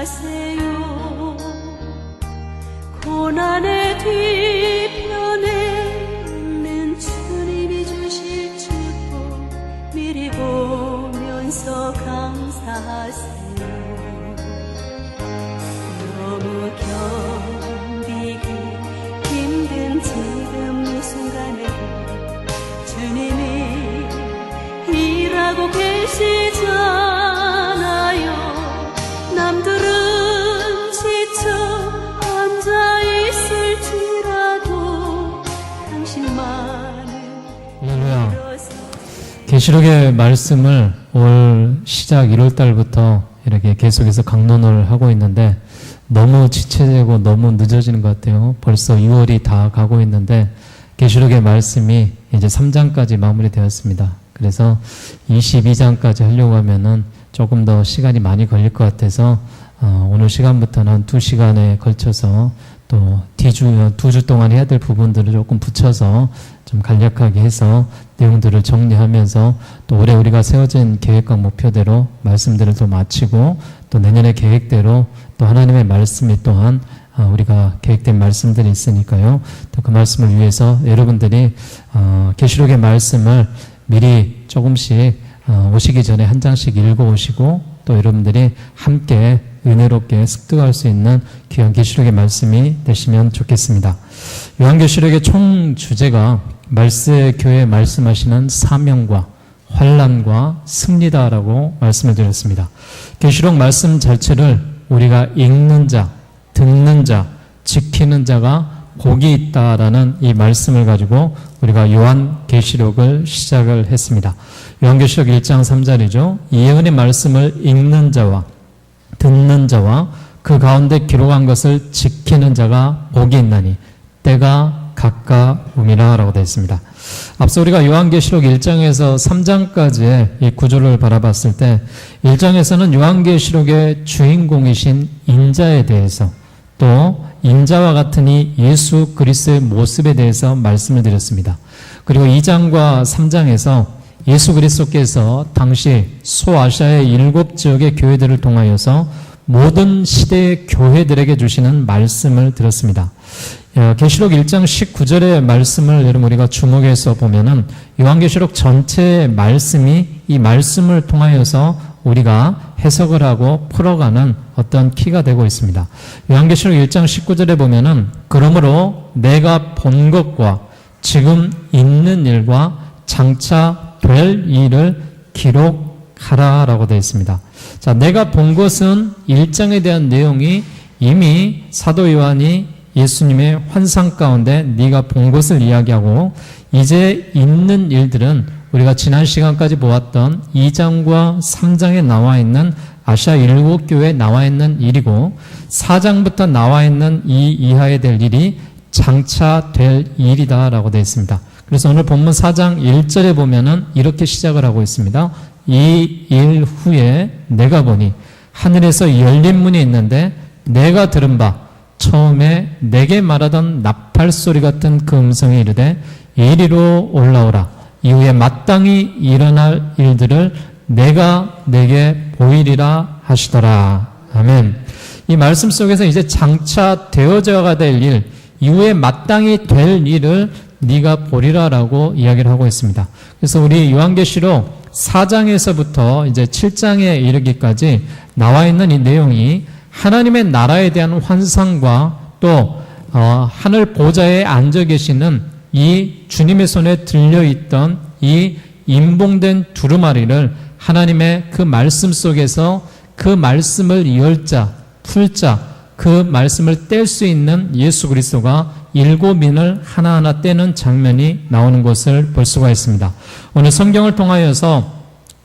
하세요. 고난의 뒤편에 있는 주님이 주실 축복 미리 보면서 감사하세요. 너무 견디기 힘든 지금 이 순간에도 주님이 일하고 계시잖아요. 남들은 지쳐 앉아있을지라도 당신만은 할렐루야. 계시록의 말씀을 올 시작 1월달부터 이렇게 계속해서 강론을 하고 있는데 너무 지체되고 너무 늦어지는 것 같아요. 벌써 2월이 다 가고 있는데 계시록의 말씀이 이제 3장까지 마무리되었습니다. 그래서 22장까지 하려고 하면은 조금 더 시간이 많이 걸릴 것 같아서 오늘 시간부터는 한 2시간에 걸쳐서 또 2주 동안 해야 될 부분들을 조금 붙여서 좀 간략하게 해서 내용들을 정리하면서 또 올해 우리가 세워진 계획과 목표대로 말씀들을 또 마치고 또 내년의 계획대로 또 하나님의 말씀이 또한 우리가 계획된 말씀들이 있으니까요. 또 그 말씀을 위해서 여러분들이 계시록의 말씀을 미리 조금씩 오시기 전에 한 장씩 읽어오시고 또 여러분들이 함께 은혜롭게 습득할 수 있는 귀한 계시록의 말씀이 되시면 좋겠습니다. 요한계시록의 총 주제가 말세 교회에 말씀하시는 사명과 환난과 승리다라고 말씀을 드렸습니다. 계시록 말씀 자체를 우리가 읽는 자, 듣는 자, 지키는 자가 복이 있다라는 이 말씀을 가지고 우리가 요한계시록을 시작을 했습니다. 요한계시록 1장 3절이죠. 이 예언의 말씀을 읽는 자와 듣는 자와 그 가운데 기록한 것을 지키는 자가 복이 있나니 때가 가까움이라 라고 되어 있습니다. 앞서 우리가 요한계시록 1장에서 3장까지의 이 구조를 바라봤을 때 1장에서는 요한계시록의 주인공이신 인자에 대해서 또 인자와 같은 이 예수 그리스도의 모습에 대해서 말씀을 드렸습니다. 그리고 2장과 3장에서 예수 그리스도께서 당시 소아시아의 7지역의 교회들을 통하여서 모든 시대의 교회들에게 주시는 말씀을 들었습니다. 계시록 1장 19절의 말씀을 여러분 우리가 주목해서 보면은 요한계시록 전체의 말씀이 이 말씀을 통하여서 우리가 해석을 하고 풀어가는 어떤 키가 되고 있습니다. 요한계시록 1장 19절에 보면은 그러므로 내가 본 것과 지금 있는 일과 장차 될 일을 기록하라 라고 되어 있습니다. 자, 내가 본 것은 1장에 대한 내용이 이미 사도 요한이 예수님의 환상 가운데 네가 본 것을 이야기하고 이제 있는 일들은 우리가 지난 시간까지 보았던 2장과 3장에 나와 있는 아시아 7교회에 나와 있는 일이고 4장부터 나와 있는 이 이하에 될 일이 장차 될 일이다 라고 되어 있습니다. 그래서 오늘 본문 4장 1절에 보면은 이렇게 시작을 하고 있습니다. 이 일 후에 내가 보니 하늘에서 열린 문이 있는데 내가 들은 바 처음에 내게 말하던 나팔 소리 같은 그 음성이 이르되 이리로 올라오라. 이후에 마땅히 일어날 일들을 내가 내게 보이리라 하시더라. 아멘. 이 말씀 속에서 이제 장차 되어져가 될 일, 이후에 마땅히 될 일을 네가 보리라라고 이야기를 하고 있습니다. 그래서 우리 요한계시록 4장에서부터 이제 7장에 이르기까지 나와 있는 이 내용이 하나님의 나라에 대한 환상과 또 하늘 보좌에 앉아 계시는 이 주님의 손에 들려있던 이 임봉된 두루마리를 하나님의 그 말씀 속에서 그 말씀을 열자, 풀자, 그 말씀을 뗄 수 있는 예수 그리스도가 7인을 하나하나 떼는 장면이 나오는 것을 볼 수가 있습니다. 오늘 성경을 통하여서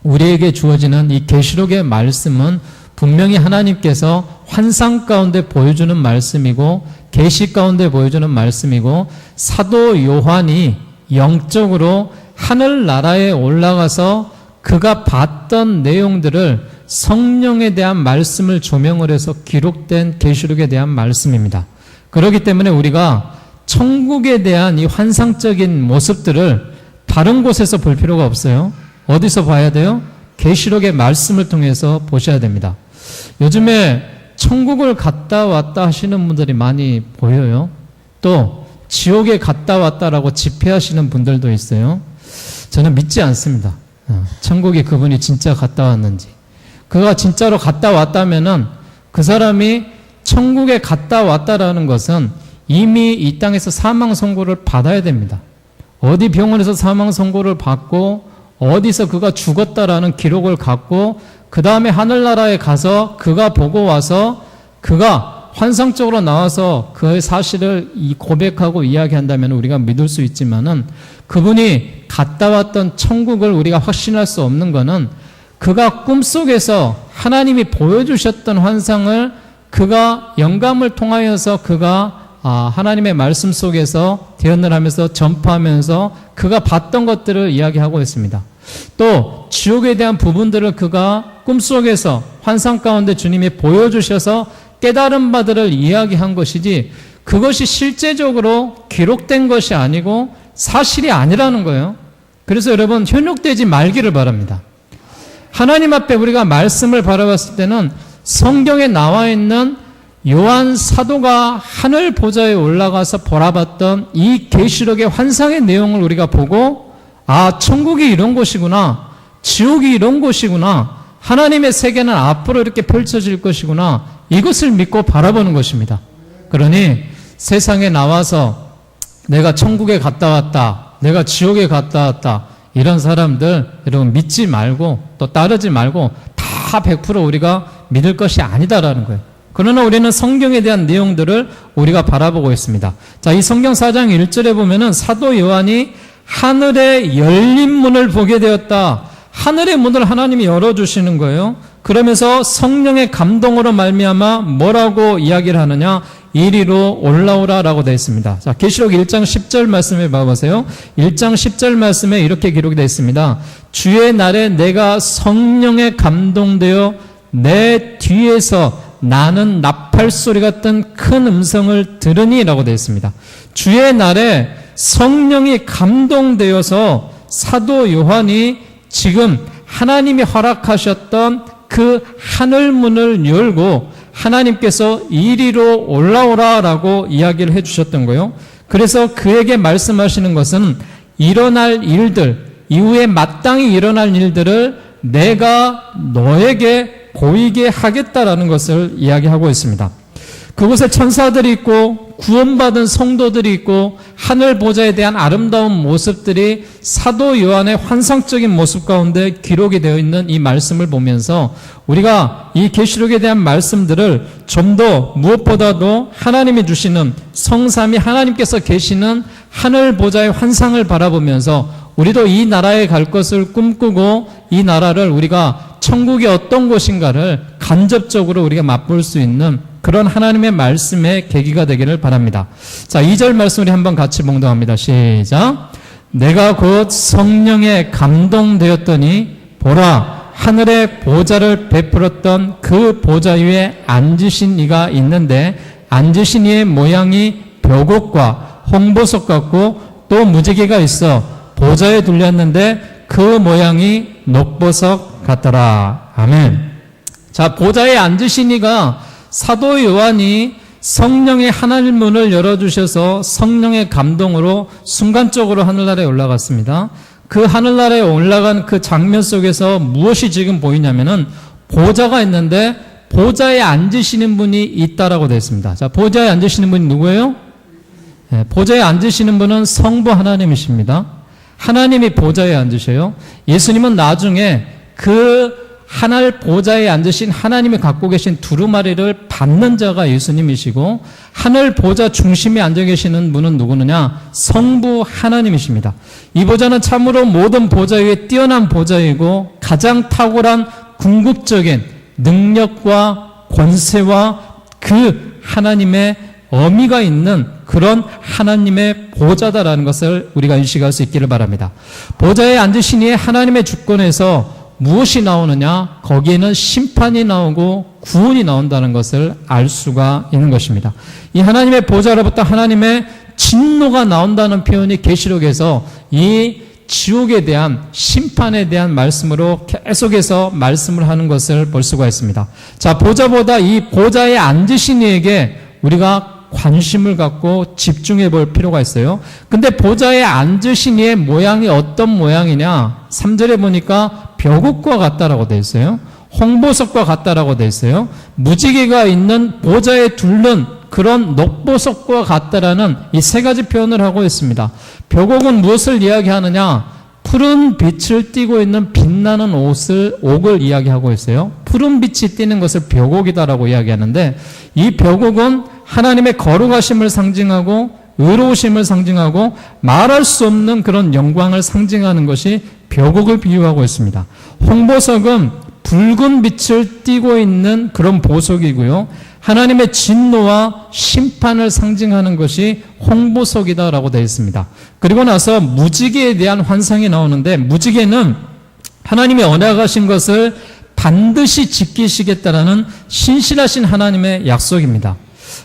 우리에게 주어지는 이 계시록의 말씀은 분명히 하나님께서 환상 가운데 보여주는 말씀이고 계시 가운데 보여주는 말씀이고 사도 요한이 영적으로 하늘나라에 올라가서 그가 봤던 내용들을 성령에 대한 말씀을 조명을 해서 기록된 계시록에 대한 말씀입니다. 그렇기 때문에 우리가 천국에 대한 이 환상적인 모습들을 다른 곳에서 볼 필요가 없어요. 어디서 봐야 돼요? 계시록의 말씀을 통해서 보셔야 됩니다. 요즘에 천국을 갔다 왔다 하시는 분들이 많이 보여요. 또 지옥에 갔다 왔다라고 집회하시는 분들도 있어요. 저는 믿지 않습니다. 천국에 그분이 진짜 갔다 왔는지. 그가 진짜로 갔다 왔다면은 그 사람이 천국에 갔다 왔다라는 것은 이미 이 땅에서 사망 선고를 받아야 됩니다. 어디 병원에서 사망 선고를 받고 어디서 그가 죽었다라는 기록을 갖고 그 다음에 하늘나라에 가서 그가 보고 와서 그가 환상적으로 나와서 그의 사실을 고백하고 이야기한다면 우리가 믿을 수 있지만은 그분이 갔다 왔던 천국을 우리가 확신할 수 없는 것은 그가 꿈속에서 하나님이 보여주셨던 환상을 그가 영감을 통하여서 그가 하나님의 말씀 속에서 대언을 하면서 전파하면서 그가 봤던 것들을 이야기하고 있습니다. 또 지옥에 대한 부분들을 그가 꿈속에서 환상 가운데 주님이 보여주셔서 깨달은 바들을 이야기한 것이지 그것이 실제적으로 기록된 것이 아니고 사실이 아니라는 거예요. 그래서 여러분 현혹되지 말기를 바랍니다. 하나님 앞에 우리가 말씀을 바라봤을 때는 성경에 나와 있는 요한 사도가 하늘 보좌에 올라가서 보라봤던 이 계시록의 환상의 내용을 우리가 보고 천국이 이런 곳이구나, 지옥이 이런 곳이구나, 하나님의 세계는 앞으로 이렇게 펼쳐질 것이구나, 이것을 믿고 바라보는 것입니다. 그러니 세상에 나와서 내가 천국에 갔다 왔다, 내가 지옥에 갔다 왔다, 이런 사람들 여러분 믿지 말고 또 따르지 말고 다 100% 우리가 믿을 것이 아니다라는 거예요. 그러나 우리는 성경에 대한 내용들을 우리가 바라보고 있습니다. 자, 이 성경 4장 1절에 보면은 사도 요한이 하늘의 열린 문을 보게 되었다. 하늘의 문을 하나님이 열어주시는 거예요. 그러면서 성령의 감동으로 말미암아 뭐라고 이야기를 하느냐? 이리로 올라오라라고 되어 있습니다. 자, 계시록 1장 10절 말씀을 봐보세요. 1장 10절 말씀에 이렇게 기록이 되어 있습니다. 주의 날에 내가 성령에 감동되어 내 뒤에서 나는 나팔 소리 같은 큰 음성을 들으니 라고 되어 있습니다. 주의 날에 성령이 감동되어서 사도 요한이 지금 하나님이 허락하셨던 그 하늘문을 열고 하나님께서 이리로 올라오라라고 이야기를 해주셨던 거예요. 그래서 그에게 말씀하시는 것은 일어날 일들, 이후에 마땅히 일어날 일들을 내가 너에게 보이게 하겠다라는 것을 이야기하고 있습니다. 그곳에 천사들이 있고 구원받은 성도들이 있고 하늘 보좌에 대한 아름다운 모습들이 사도 요한의 환상적인 모습 가운데 기록이 되어 있는 이 말씀을 보면서 우리가 이 계시록에 대한 말씀들을 좀 더 무엇보다도 하나님이 주시는 성삼위 하나님께서 계시는 하늘 보좌의 환상을 바라보면서 우리도 이 나라에 갈 것을 꿈꾸고 이 나라를 우리가 천국이 어떤 곳인가를 간접적으로 우리가 맛볼 수 있는 그런 하나님의 말씀의 계기가 되기를 바랍니다. 자, 2절 말씀 우리 한번 같이 봉독합니다. 시작. 내가 곧 성령에 감동되었더니 보라 하늘의 보좌를 베풀었던 그 보좌 위에 앉으신 이가 있는데 앉으신 이의 모양이 벼곡과 홍보석 같고 또 무지개가 있어 보좌에 둘렸는데 그 모양이 녹보석 같더라. 아멘. 자, 보좌에 앉으신 이가 사도 요한이 성령의 하늘문을 열어주셔서 성령의 감동으로 순간적으로 하늘나라에 올라갔습니다. 그 하늘나라에 올라간 그 장면 속에서 무엇이 지금 보이냐면은 보좌가 있는데 보좌에 앉으시는 분이 있다라고 되어 있습니다. 자, 보좌에 앉으시는 분이 누구예요? 네, 보좌에 앉으시는 분은 성부 하나님이십니다. 하나님이 보좌에 앉으셔요. 예수님은 나중에 그 하늘 보좌에 앉으신 하나님이 갖고 계신 두루마리를 받는 자가 예수님이시고 하늘 보좌 중심에 앉아 계시는 분은 누구느냐? 성부 하나님이십니다. 이 보좌는 참으로 모든 보좌 위에 뛰어난 보좌이고 가장 탁월한 궁극적인 능력과 권세와 그 하나님의 어미가 있는 그런 하나님의 보좌다라는 것을 우리가 인식할 수 있기를 바랍니다. 보좌에 앉으신 이의 하나님의 주권에서 무엇이 나오느냐? 거기에는 심판이 나오고 구원이 나온다는 것을 알 수가 있는 것입니다. 이 하나님의 보좌로부터 하나님의 진노가 나온다는 표현이 계시록에서 이 지옥에 대한 심판에 대한 말씀으로 계속해서 말씀을 하는 것을 볼 수가 있습니다. 자, 보좌보다 이 보좌에 앉으신 이에게 우리가 관심을 갖고 집중해 볼 필요가 있어요. 근데 보좌에 앉으신 이의 모양이 어떤 모양이냐? 3절에 보니까 벼국과 같다라고 되어 있어요. 홍보석과 같다라고 되어 있어요. 무지개가 있는 보좌에 둘른 그런 녹보석과 같다라는 이 세 가지 표현을 하고 있습니다. 벼곡은 무엇을 이야기하느냐? 푸른 빛을 띠고 있는 빛나는 옥을 이야기하고 있어요. 푸른 빛이 띠는 것을 벼곡이다라고 이야기하는데, 이 벼곡은 하나님의 거룩하심을 상징하고 의로우심을 상징하고 말할 수 없는 그런 영광을 상징하는 것이 벼곡을 비유하고 있습니다. 홍보석은 붉은 빛을 띠고 있는 그런 보석이고요. 하나님의 진노와 심판을 상징하는 것이 홍보석이다라고 되어 있습니다. 그리고 나서 무지개에 대한 환상이 나오는데, 무지개는 하나님의 언약하신 것을 반드시 지키시겠다라는 신실하신 하나님의 약속입니다.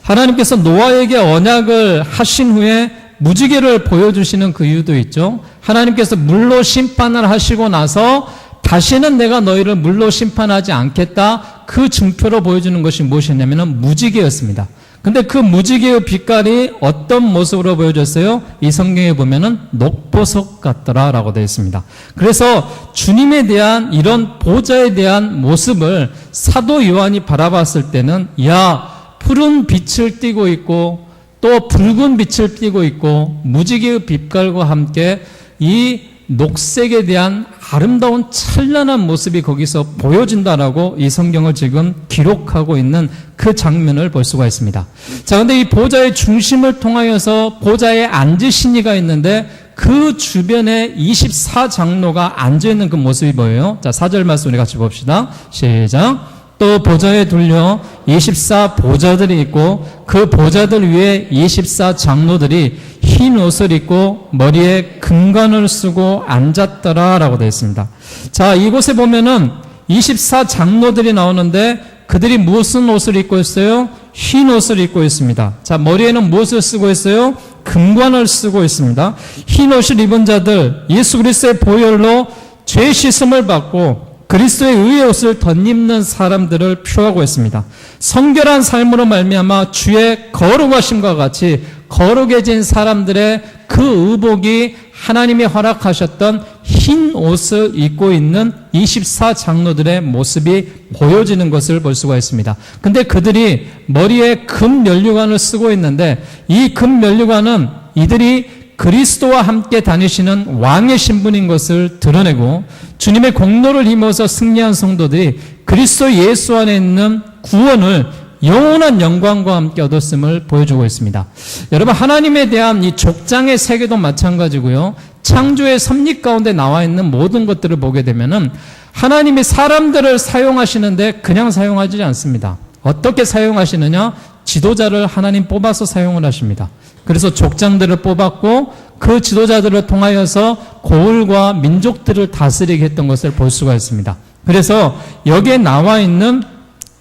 하나님께서 노아에게 언약을 하신 후에 무지개를 보여주시는 그 이유도 있죠. 하나님께서 물로 심판을 하시고 나서 다시는 내가 너희를 물로 심판하지 않겠다, 그 증표로 보여주는 것이 무엇이냐면 무지개였습니다. 근데 그 무지개의 빛깔이 어떤 모습으로 보여졌어요? 이 성경에 보면은 녹보석 같더라라고 되어 있습니다. 그래서 주님에 대한 이런 보좌에 대한 모습을 사도 요한이 바라봤을 때는, 야, 푸른 빛을 띠고 있고 또 붉은 빛을 띠고 있고 무지개의 빛깔과 함께 이 녹색에 대한 아름다운 찬란한 모습이 거기서 보여진다라고 이 성경을 지금 기록하고 있는 그 장면을 볼 수가 있습니다. 자, 근데 이 보좌의 중심을 통하여서 보좌에 앉으신 이가 있는데, 그 주변에 24장로가 앉아있는 그 모습이 보여요. 자, 4절 말씀 우리 같이 봅시다. 시작. 또 보좌에 둘려 24보좌들이 있고 그 보좌들 위에 24장로들이 흰 옷을 입고 머리에 금관을 쓰고 앉았더라라고 되어 있습니다. 자, 이곳에 보면은 24장로들이 나오는데, 그들이 무슨 옷을 입고 있어요? 흰 옷을 입고 있습니다. 자, 머리에는 무엇을 쓰고 있어요? 금관을 쓰고 있습니다. 흰 옷을 입은 자들, 예수 그리스도의 보혈로 죄 씻음을 받고 그리스도의 의의 옷을 덧입는 사람들을 표하고 있습니다. 성결한 삶으로 말미암아 주의 거룩하심과 같이 거룩해진 사람들의 그 의복이 하나님이 허락하셨던 흰 옷을 입고 있는 24장로들의 모습이 보여지는 것을 볼 수가 있습니다. 근데 그들이 머리에 금 면류관을 쓰고 있는데, 이 금 면류관은 이들이 그리스도와 함께 다니시는 왕의 신분인 것을 드러내고, 주님의 공로를 힘입어서 승리한 성도들이 그리스도 예수 안에 있는 구원을 영원한 영광과 함께 얻었음을 보여주고 있습니다. 여러분, 하나님에 대한 이 족장의 세계도 마찬가지고요. 창조의 섭리 가운데 나와 있는 모든 것들을 보게 되면은 하나님이 사람들을 사용하시는데 그냥 사용하지 않습니다. 어떻게 사용하시느냐? 지도자를 하나님 뽑아서 사용을 하십니다. 그래서 족장들을 뽑았고 그 지도자들을 통하여서 고을과 민족들을 다스리게 했던 것을 볼 수가 있습니다. 그래서 여기에 나와 있는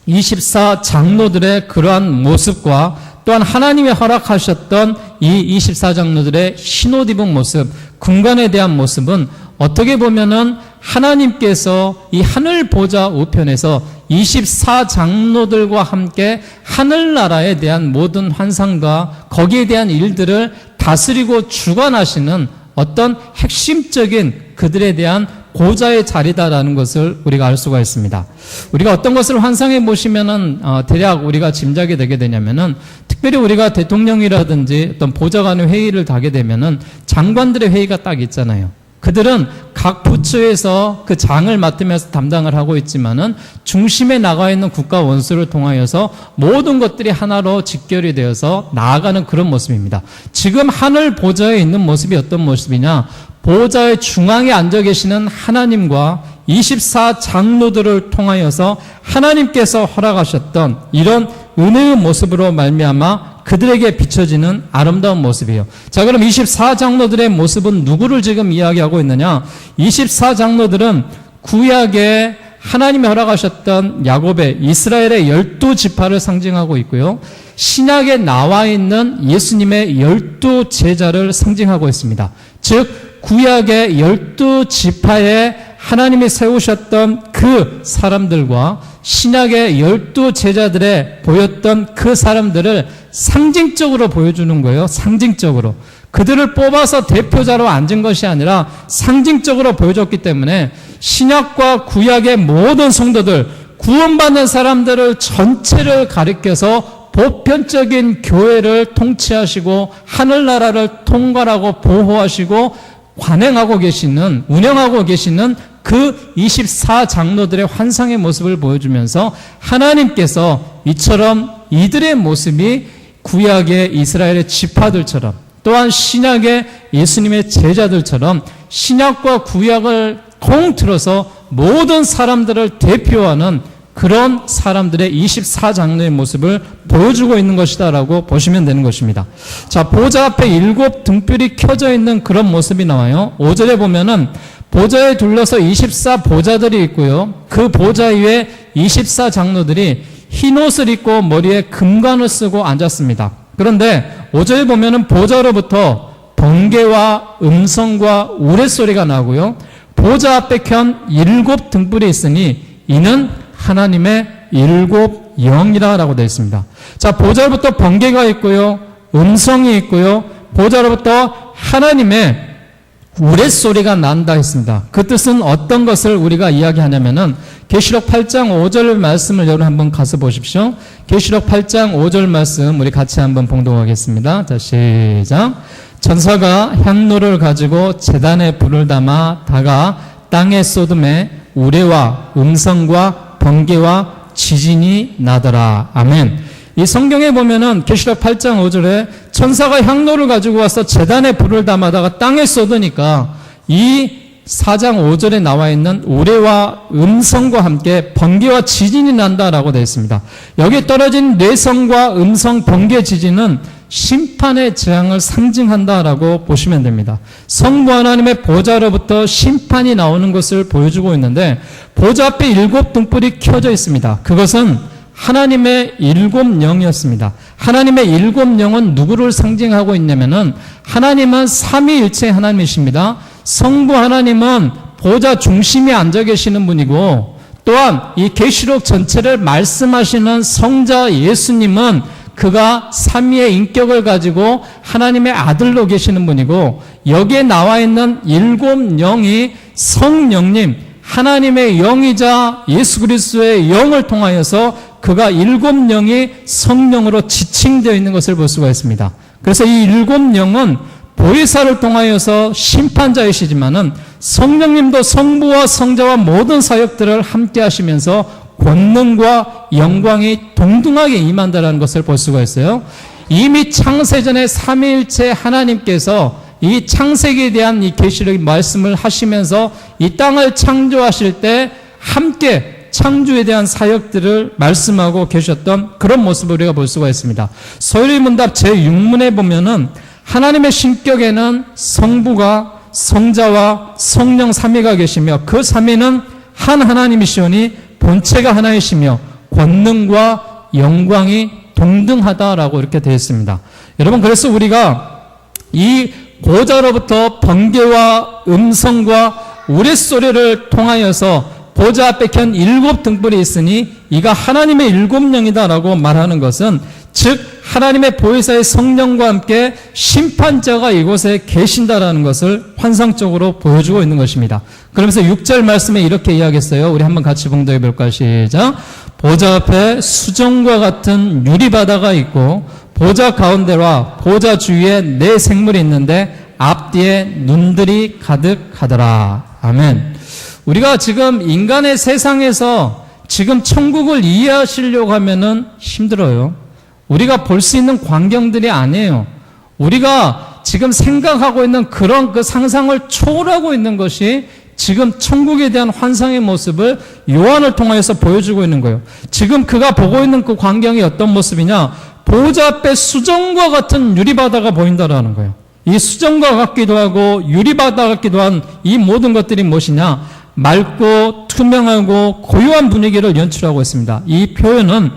24장로들의 그러한 모습과 또한 하나님이 허락하셨던 이 24장로들의 흰옷 입은 모습, 금관에 대한 모습은 어떻게 보면은 하나님께서 이 하늘 보좌 우편에서 24장로들과 함께 하늘나라에 대한 모든 환상과 거기에 대한 일들을 다스리고 주관하시는 어떤 핵심적인 그들에 대한 보좌의 자리다라는 것을 우리가 알 수가 있습니다. 우리가 어떤 것을 환상해 보시면은 대략 우리가 짐작이 되게 되냐면은, 특별히 우리가 대통령이라든지 어떤 보좌관의 회의를 가게 되면은 장관들의 회의가 딱 있잖아요. 그들은 각 부처에서 그 장을 맡으면서 담당을 하고 있지만은 중심에 나가 있는 국가 원수를 통하여서 모든 것들이 하나로 직결이 되어서 나아가는 그런 모습입니다. 지금 하늘 보좌에 있는 모습이 어떤 모습이냐? 보좌의 중앙에 앉아 계시는 하나님과 24장로들을 통하여서 하나님께서 허락하셨던 이런 은혜의 모습으로 말미암아 그들에게 비춰지는 아름다운 모습이에요. 자, 그럼 24장로들의 모습은 누구를 지금 이야기하고 있느냐? 24장로들은 구약에 하나님이 허락하셨던 야곱의 이스라엘의 12지파를 상징하고 있고요. 신약에 나와 있는 예수님의 12제자를 상징하고 있습니다. 즉 구약의 12지파에 하나님이 세우셨던 그 사람들과 신약의 12제자들에 보였던 그 사람들을 상징적으로 보여주는 거예요. 상징적으로. 그들을 뽑아서 대표자로 앉은 것이 아니라 상징적으로 보여줬기 때문에 신약과 구약의 모든 성도들, 구원받는 사람들을 전체를 가리켜서 보편적인 교회를 통치하시고 하늘나라를 통괄하고 보호하시고 관행하고 계시는, 운영하고 계시는 그 24장로들의 환상의 모습을 보여주면서 하나님께서 이처럼 이들의 모습이 구약의 이스라엘의 지파들처럼 또한 신약의 예수님의 제자들처럼 신약과 구약을 통틀어서 모든 사람들을 대표하는 그런 사람들의 24장로의 모습을 보여주고 있는 것이다라고 보시면 되는 것입니다. 자, 보좌 앞에 7 등불이 켜져 있는 그런 모습이 나와요. 5절에 보면은 보좌에 둘러서 24보좌들이 있고요. 그 보좌 위에 24장로들이 흰옷을 입고 머리에 금관을 쓰고 앉았습니다. 그런데 5절에 보면은 보좌로부터 번개와 음성과 우레소리가 나고요. 보좌 앞에 켠 7 등불이 있으니 이는 하나님의 7 영이라고 되어 있습니다. 자, 보좌로부터 번개가 있고요. 음성이 있고요. 보좌로부터 하나님의 우레소리가 난다 했습니다. 그 뜻은 어떤 것을 우리가 이야기하냐면은 계시록 8장 5절 말씀을 여러분 한번 가서 보십시오. 계시록 8장 5절 말씀 우리 같이 한번 봉독하겠습니다. 자, 시작. 천사가 향로를 가지고 제단에 불을 담아 다가 땅에 쏟음에 우레와 음성과 번개와 지진이 나더라. 아멘. 이 성경에 보면은 계시록 8장 5절에 천사가 향로를 가지고 와서 제단에 불을 담아다가 땅에 쏟으니까 이 4장 5절에 나와 있는 우레와 음성과 함께 번개와 지진이 난다라고 되어 있습니다. 여기에 떨어진 뇌성과 음성, 번개, 지진은 심판의 재앙을 상징한다라고 보시면 됩니다. 성부 하나님의 보좌로부터 심판이 나오는 것을 보여주고 있는데 보좌 앞에 7 등불이 켜져 있습니다. 그것은 하나님의 7 영이었습니다. 하나님의 7 영은 누구를 상징하고 있냐면은 하나님은 삼위일체 하나님이십니다. 성부 하나님은 보좌 중심에 앉아 계시는 분이고 또한 이 계시록 전체를 말씀하시는 성자 예수님은 그가 삼위의 인격을 가지고 하나님의 아들로 계시는 분이고 여기에 나와 있는 7 영이 성령님 하나님의 영이자 예수 그리스도의 영을 통하여서 그가 7 영이 성령으로 지칭되어 있는 것을 볼 수가 있습니다. 그래서 이 7 영은 보혜사를 통하여서 심판자이시지만은 성령님도 성부와 성자와 모든 사역들을 함께 하시면서 권능과 영광이 동등하게 임한다는 것을 볼 수가 있어요. 이미 창세전에 삼위일체 하나님께서 이 창세기에 대한 이 계시록의 말씀을 하시면서 이 땅을 창조하실 때 함께 창조에 대한 사역들을 말씀하고 계셨던 그런 모습을 우리가 볼 수가 있습니다. 소요리문답 제6문에 보면은 하나님의 신격에는 성부가 성자와 성령 삼위가 계시며 그 삼위는 한 하나님이시오니 본체가 하나이시며 권능과 영광이 동등하다라고 이렇게 되어 있습니다. 여러분 그래서 우리가 이 보좌로부터 번개와 음성과 우레소리를 통하여서 보좌 앞에 켠 7 등불이 있으니 이가 하나님의 7 영이다라고 말하는 것은 즉 하나님의 보혜사의 성령과 함께 심판자가 이곳에 계신다라는 것을 환상적으로 보여주고 있는 것입니다. 그러면서 6절 말씀에 이렇게 이야기했어요. 우리 한번 같이 봉독해 볼까요? 시작. 보좌 앞에 수정과 같은 유리바다가 있고 보좌 가운데와 보좌 주위에 4 생물이 있는데 앞뒤에 눈들이 가득하더라. 아멘. 우리가 지금 인간의 세상에서 지금 천국을 이해하시려고 하면은 힘들어요. 우리가 볼 수 있는 광경들이 아니에요. 우리가 지금 생각하고 있는 그런 그 상상을 초월하고 있는 것이 지금 천국에 대한 환상의 모습을 요한을 통해서 보여주고 있는 거예요. 지금 그가 보고 있는 그 광경이 어떤 모습이냐? 보좌 앞에 수정과 같은 유리바다가 보인다라는 거예요. 이 수정과 같기도 하고 유리바다 같기도 한 이 모든 것들이 무엇이냐? 맑고 투명하고 고요한 분위기를 연출하고 있습니다. 이 표현은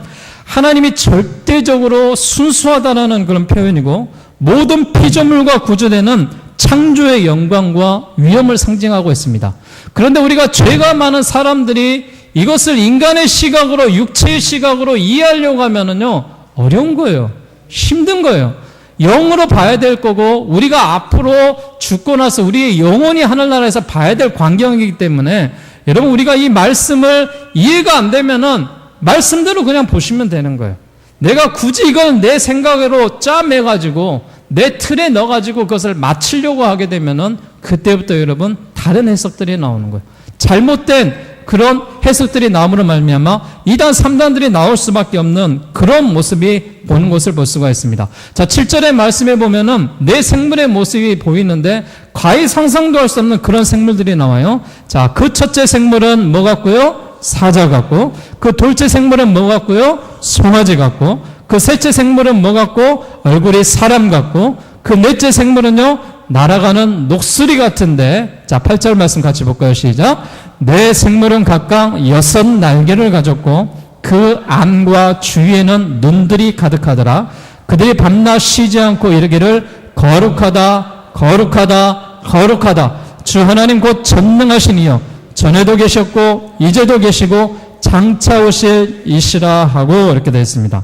하나님이 절대적으로 순수하다라는 그런 표현이고 모든 피조물과 구조되는 창조의 영광과 위엄을 상징하고 있습니다. 그런데 우리가 죄가 많은 사람들이 이것을 인간의 시각으로, 육체의 시각으로 이해하려고 하면은요, 어려운 거예요. 힘든 거예요. 영으로 봐야 될 거고, 우리가 앞으로 죽고 나서 우리의 영혼이 하늘나라에서 봐야 될 광경이기 때문에, 여러분, 우리가 이 말씀을 이해가 안 되면은 말씀대로 그냥 보시면 되는 거예요. 내가 굳이 이걸 내 생각으로 짜매가지고 내 틀에 넣어가지고 그것을 맞추려고 하게 되면은 그때부터 여러분 다른 해석들이 나오는 거예요. 잘못된 그런 해석들이 나옴으로 말미암아 2단, 3단들이 나올 수밖에 없는 그런 모습이 보는 것을 볼 수가 있습니다. 자, 7절의 말씀에 보면은 내 생물의 모습이 보이는데 과히 상상도 할 수 없는 그런 생물들이 나와요. 자, 그 첫째 생물은 뭐 같고요? 사자 같고, 그 둘째 생물은 뭐 같고요? 송아지 같고, 그 셋째 생물은 뭐 같고? 얼굴이 사람 같고, 그 넷째 생물은요? 날아가는 녹수리 같은데, 자, 8절 말씀 같이 볼까요? 시작. 네 생물은 각각 6 날개를 가졌고 그 안과 주위에는 눈들이 가득하더라. 그들이 밤낮 쉬지 않고 이르기를 거룩하다, 거룩하다, 거룩하다. 주 하나님 곧 전능하신 이여, 전에도 계셨고 이제도 계시고 장차 오실 이시라 하고 이렇게 되어 있습니다.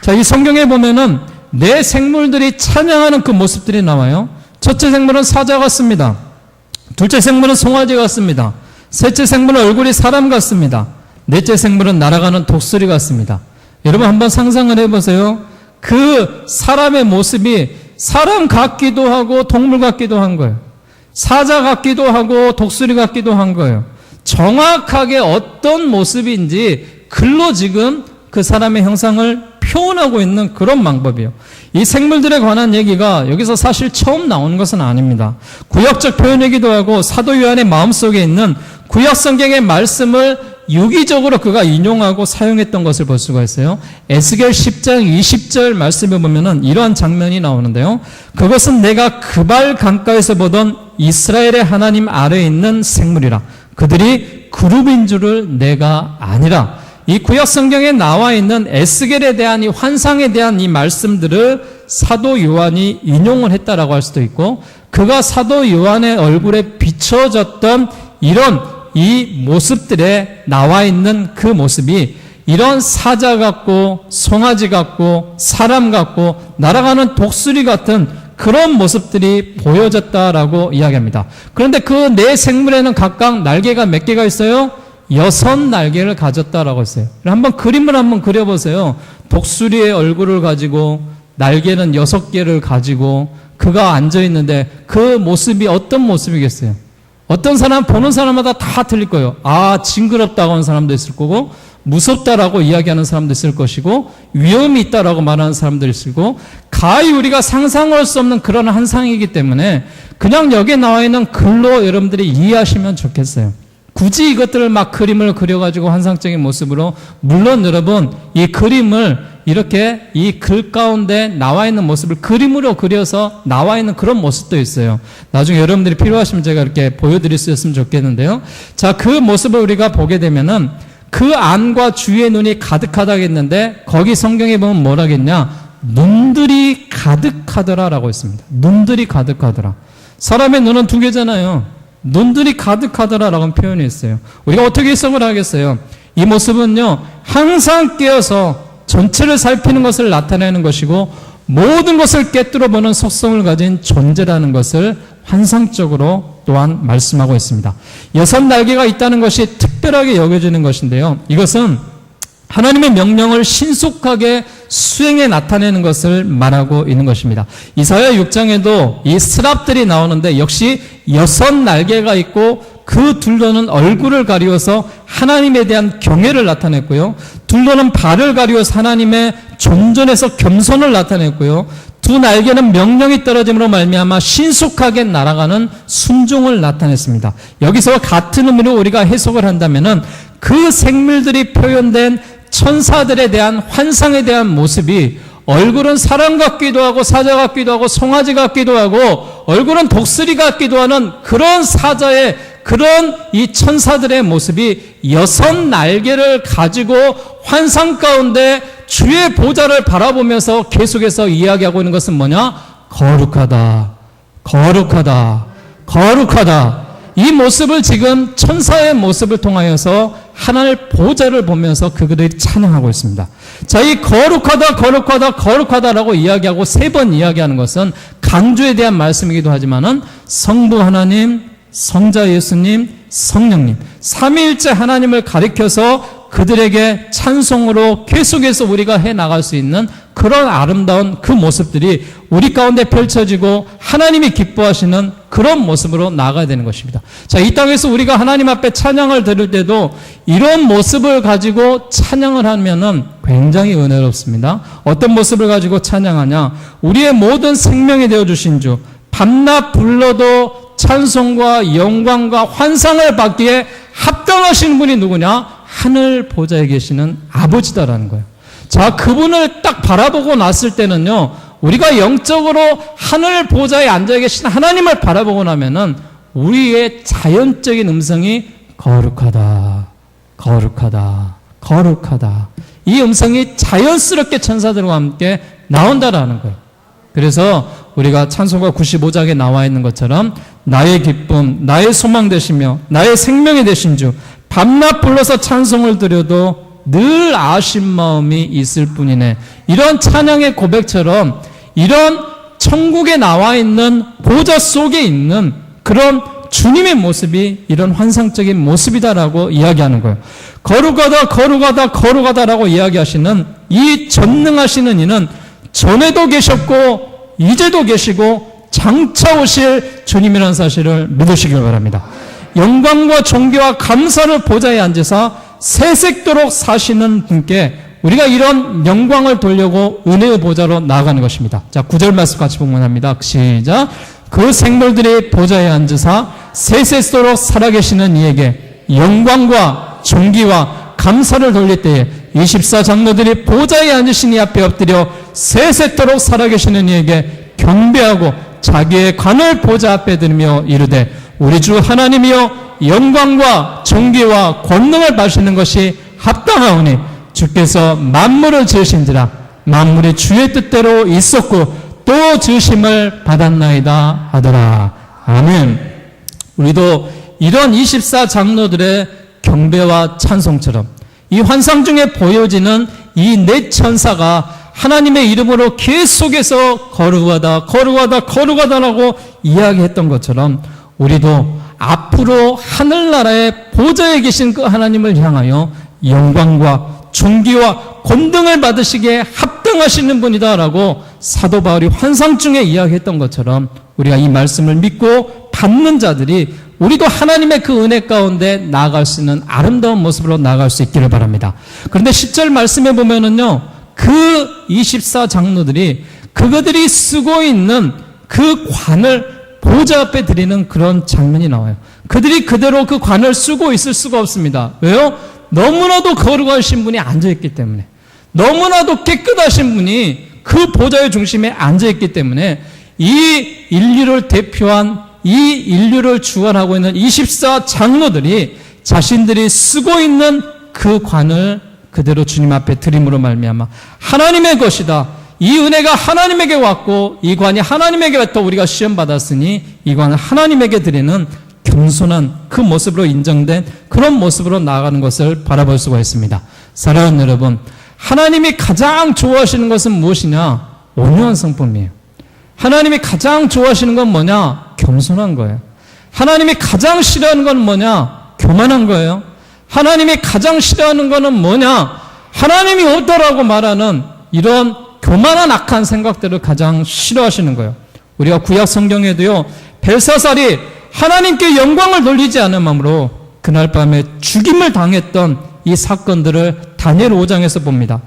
자, 이 성경에 보면은 네 생물들이 찬양하는 그 모습들이 나와요. 첫째 생물은 사자 같습니다. 둘째 생물은 송아지 같습니다. 셋째 생물은 얼굴이 사람 같습니다. 넷째 생물은 날아가는 독수리 같습니다. 여러분 한번 상상을 해보세요. 그 사람의 모습이 사람 같기도 하고 동물 같기도 한 거예요. 사자 같기도 하고 독수리 같기도 한 거예요. 정확하게 어떤 모습인지 글로 지금 그 사람의 형상을 표현하고 있는 그런 방법이에요. 이 생물들에 관한 얘기가 여기서 사실 처음 나오는 것은 아닙니다. 구약적 표현이기도 하고 사도 요한의 마음속에 있는 구약 성경의 말씀을 유기적으로 그가 인용하고 사용했던 것을 볼 수가 있어요. 에스겔 10장 20절 말씀에 보면은 이러한 장면이 나오는데요. 그것은 내가 그발 강가에서 보던 이스라엘의 하나님 아래에 있는 생물이라. 그들이 그룹인 줄을 내가 아니라. 이 구약 성경에 나와 있는 에스겔에 대한 이 환상에 대한 이 말씀들을 사도 요한이 인용을 했다라고 할 수도 있고, 그가 사도 요한의 얼굴에 비춰졌던 이런 이 모습들에 나와 있는 그 모습이 이런 사자 같고 송아지 같고 사람 같고 날아가는 독수리 같은 그런 모습들이 보여졌다라고 이야기합니다. 그런데 그 네 생물에는 각각 날개가 몇 개가 있어요? 6 날개를 가졌다라고 했어요. 한번 그림을 한번 그려보세요. 독수리의 얼굴을 가지고 날개는 6개를 가지고 그가 앉아있는데 그 모습이 어떤 모습이겠어요? 어떤 사람, 보는 사람마다 다 틀릴 거예요. 아, 징그럽다고 하는 사람도 있을 거고, 무섭다라고 이야기하는 사람도 있을 것이고, 위험이 있다라고 말하는 사람도 있을 거고, 가히 우리가 상상할 수 없는 그런 환상이기 때문에 그냥 여기에 나와 있는 글로 여러분들이 이해하시면 좋겠어요. 굳이 이것들을 막 그림을 그려가지고 환상적인 모습으로, 물론 여러분 이 그림을 이렇게 이 글 가운데 나와 있는 모습을 그림으로 그려서 나와 있는 그런 모습도 있어요. 나중에 여러분들이 필요하시면 제가 이렇게 보여드릴 수 있으면 좋겠는데요. 자, 그 모습을 우리가 보게 되면은 그 안과 주의 눈이 가득하다겠는데 거기 성경에 보면 뭐라겠냐? 눈들이 가득하더라라고 있습니다. 눈들이 가득하더라. 사람의 눈은 2개잖아요. 눈들이 가득하더라라고 표현이 있어요. 우리가 어떻게 해석을 하겠어요? 이 모습은요, 항상 깨어서 전체를 살피는 것을 나타내는 것이고 모든 것을 꿰뚫어 보는 속성을 가진 존재라는 것을 환상적으로 또한 말씀하고 있습니다. 6 날개가 있다는 것이 특별하게 여겨지는 것인데요. 이것은 하나님의 명령을 신속하게 수행해 나타내는 것을 말하고 있는 것입니다. 이사야 6장에도 이 스랍들이 나오는데 역시 6 날개가 있고 그 둘로는 얼굴을 가리워서 하나님에 대한 경외를 나타냈고요. 둘로는 발을 가리워서 하나님의 존전에서 겸손을 나타냈고요. 2 날개는 명령이 떨어짐으로 말미암아 신속하게 날아가는 순종을 나타냈습니다. 여기서 같은 의미로 우리가 해석을 한다면은 그 생물들이 표현된 천사들에 대한 환상에 대한 모습이 얼굴은 사람 같기도 하고 사자 같기도 하고 송아지 같기도 하고 얼굴은 독수리 같기도 하는 그런 사자의 그런 이 천사들의 모습이 6 날개를 가지고 환상 가운데 주의 보좌를 바라보면서 계속해서 이야기하고 있는 것은 뭐냐? 거룩하다, 거룩하다, 거룩하다. 이 모습을 지금 천사의 모습을 통하여서 하나님의 보좌를 보면서 그들이 찬양하고 있습니다. 자, 이 거룩하다, 거룩하다, 거룩하다라고 이야기하고 세 번 이야기하는 것은 강조에 대한 말씀이기도 하지만은 성부 하나님, 성자 예수님, 성령님, 삼위일체 하나님을 가리켜서 그들에게 찬송으로 계속해서 우리가 해나갈 수 있는 그런 아름다운 그 모습들이 우리 가운데 펼쳐지고 하나님이 기뻐하시는 그런 모습으로 나아가야 되는 것입니다. 자, 이 땅에서 우리가 하나님 앞에 찬양을 드릴 때도 이런 모습을 가지고 찬양을 하면은 굉장히 은혜롭습니다. 어떤 모습을 가지고 찬양하냐? 우리의 모든 생명이 되어주신 주, 밤낮 불러도 찬송과 영광과 환상을 받기에 합당하신 분이 누구냐? 하늘 보좌에 계시는 아버지다라는 거예요. 자, 그분을 딱 바라보고 났을 때는요, 우리가 영적으로 하늘 보좌에 앉아 계신 하나님을 바라보고 나면은 우리의 자연적인 음성이 거룩하다, 거룩하다, 거룩하다. 이 음성이 자연스럽게 천사들과 함께 나온다라는 거예요. 그래서 우리가 찬송가 95장에 나와 있는 것처럼 나의 기쁨, 나의 소망 되시며 나의 생명이 되신 주, 밤낮 불러서 찬송을 드려도 늘 아신 마음이 있을 뿐이네. 이런 찬양의 고백처럼 이런 천국에 나와 있는 보좌 속에 있는 그런 주님의 모습이 이런 환상적인 모습이다라고 이야기하는 거예요. 거룩하다, 거룩하다, 거룩하다라고 이야기하시는 이 전능하시는 이는 전에도 계셨고 이제도 계시고 장차 오실 주님이라는 사실을 믿으시길 바랍니다. 영광과 존귀와 감사를 보좌에 앉으사 세색도록 사시는 분께 우리가 이런 영광을 돌려고 은혜의 보좌로 나아가는 것입니다. 자, 9절 말씀 같이 봉헌합니다. 시작. 그 생물들이 보좌에 앉으사 세세토록 살아계시는 이에게 영광과 존귀와 감사를 돌릴 때에 24장로들이 보좌에 앉으신 이 앞에 엎드려 세세토록 살아계시는 이에게 경배하고 자기의 관을 보좌 앞에 들며 이르되 우리 주 하나님이여 영광과 존귀와 권능을 받으시는 것이 합당하오니 주께서 만물을 지으신지라 만물이 주의 뜻대로 있었고 또 지으심을 받았나이다 하더라. 아멘. 우리도 이런 24장로들의 경배와 찬송처럼 이 환상 중에 보여지는 이 네 천사가 하나님의 이름으로 계속해서 거룩하다, 거룩하다, 거룩하다라고 이야기했던 것처럼 우리도 앞으로 하늘나라의 보좌에 계신 그 하나님을 향하여 영광과 존귀와 권능을 받으시기에 합당하시는 분이다라고 사도 바울이 환상 중에 이야기했던 것처럼 우리가 이 말씀을 믿고 받는 자들이 우리도 하나님의 그 은혜 가운데 나아갈 수 있는 아름다운 모습으로 나아갈 수 있기를 바랍니다. 그런데 10절 말씀에 보면은요, 그 24장로들이 그들이 쓰고 있는 그 관을 보좌 앞에 드리는 그런 장면이 나와요. 그들이 그대로 그 관을 쓰고 있을 수가 없습니다. 왜요? 너무나도 거룩하신 분이 앉아있기 때문에, 너무나도 깨끗하신 분이 그 보좌의 중심에 앉아있기 때문에 이 인류를 대표한 이 인류를 주관하고 있는 24장로들이 자신들이 쓰고 있는 그 관을 그대로 주님 앞에 드림으로 말미암아 하나님의 것이다. 이 은혜가 하나님에게 왔고 이 관이 하나님에게부터 우리가 시험받았으니 이 관을 하나님에게 드리는 겸손한 그 모습으로 인정된 그런 모습으로 나아가는 것을 바라볼 수가 있습니다. 사랑하는 여러분, 하나님이 가장 좋아하시는 것은 무엇이냐? 온유한 성품이에요. 하나님이 가장 좋아하시는 건 뭐냐? 겸손한 거예요. 하나님이 가장 싫어하는 건 뭐냐? 교만한 거예요. 하나님이 가장 싫어하는 거는 뭐냐? 하나님이 없다라고 말하는 이런 교만한 악한 생각들을 가장 싫어하시는 거예요. 우리가 구약 성경에도요, 벨사살이 하나님께 영광을 돌리지 않음으로 그날 밤에 죽임을 당했던 이 사건들을 다니엘 5장에서 봅니다.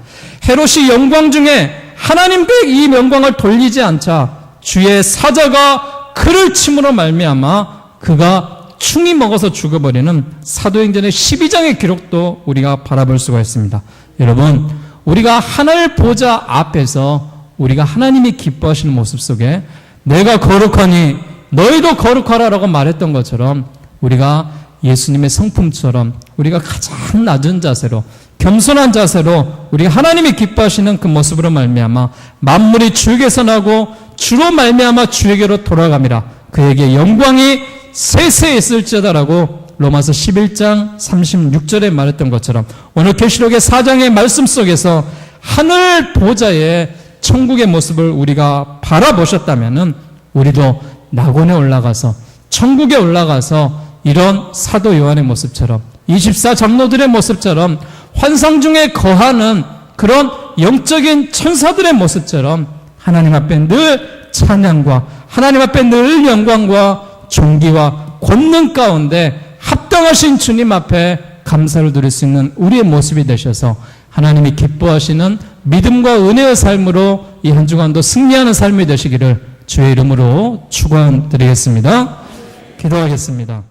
헤롯이 영광 중에 하나님께 이 영광을 돌리지 않자 주의 사자가 그를 침으로 말미암아 그가 충이 먹어서 죽어버리는 사도행전의 12장의 기록도 우리가 바라볼 수가 있습니다. 여러분, 우리가 하늘 보좌 앞에서 우리가 하나님이 기뻐하시는 모습 속에 내가 거룩하니 너희도 거룩하라라고 말했던 것처럼 우리가 예수님의 성품처럼 우리가 가장 낮은 자세로 겸손한 자세로 우리가 하나님이 기뻐하시는 그 모습으로 말미암아 만물이 주께서 나고 주로 말미암아 주에게로 돌아감이라. 그에게 영광이 세세 있을지어다라고 로마서 11장 36절에 말했던 것처럼 오늘 계시록의 4장의 말씀 속에서 하늘 보좌의 천국의 모습을 우리가 바라보셨다면은 우리도 낙원에 올라가서 천국에 올라가서 이런 사도 요한의 모습처럼 24장로들의 모습처럼 환상 중에 거하는 그런 영적인 천사들의 모습처럼 하나님 앞에 늘 찬양과 하나님 앞에 늘 영광과 존귀와 권능 가운데 합당하신 주님 앞에 감사를 드릴 수 있는 우리의 모습이 되셔서 하나님이 기뻐하시는 믿음과 은혜의 삶으로 이 한 주간도 승리하는 삶이 되시기를 주의 이름으로 축원드리겠습니다. 기도하겠습니다.